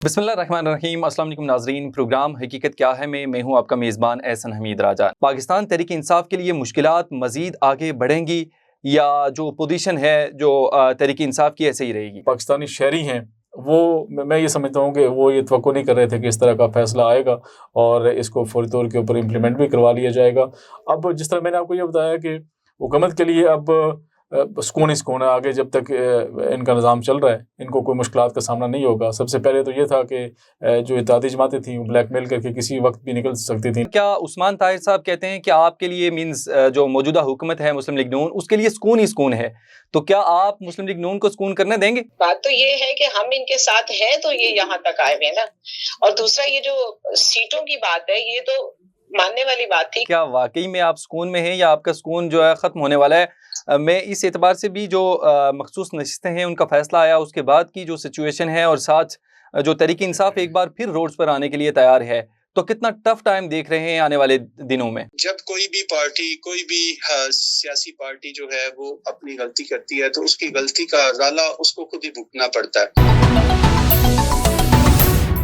बिस्मिल्लाहिर्रहमानिर्रहीम। अस्सलाम वालेकुम नाज़रीन, प्रोग्राम हकीकत क्या है मैं हूं आपका मेज़बान एहसन हमीद राजा। पाकिस्तान तहरीक इंसाफ के लिए मुश्किलात मज़ीद आगे बढ़ेंगी या जो पोजीशन है जो तहरीक इंसाफ की ऐसे ही रहेगी? पाकिस्तानी शहरी हैं वो, मैं ये समझता हूँ कि वो ये तवक्को नहीं कर रहे थे कि इस तरह का फैसला आएगा और इसको फौरी तौर के ऊपर इम्प्लीमेंट भी करवा लिया जाएगा। अब जिस तरह मैंने आपको ये बताया कि हुकूमत के लिए अब सुकून ही सुकून है आगे, जब तक इनका निज़ाम चल रहा है इनको कोई मुश्किलात का सामना नहीं होगा। सबसे पहले तो ये था कि जो इत्तेहादी जमातें थीं वो ब्लैकमेल करके किसी वक्त भी निकल सकती थीं। क्या उस्मान ताहिर साहब कहते हैं कि आपके लिए मीन्स जो मौजूदा हुकूमत है मुस्लिम लीग नून, उसके लिए सुकून ही सुकून है, तो क्या आप मुस्लिम लीग नून को सुकून करने देंगे? बात तो ये है कि हम इनके साथ हैं तो ये यहाँ तक आए हुए ना। और दूसरा ये जो सीटों की बात है ये तो मानने वाली बात थी। क्या वाकई में आप सुकून में हैं या आपका सुकून जो है ख़त्म होने वाला है? मैं इस एतबार से भी जो मखसूस नशिस्तें हैं उनका फैसला आया, उसके बाद की जो सिचुएशन है और साथ जो तहरीक इंसाफ एक बार फिर रोड्स पर आने के लिए तैयार है, तो कितना टफ टाइम देख रहे हैं आने वाले दिनों में? जब कोई भी पार्टी, कोई भी सियासी पार्टी जो है वो अपनी गलती करती है तो उसकी गलती का ज़ाला उसको खुद ही भुगतना पड़ता है।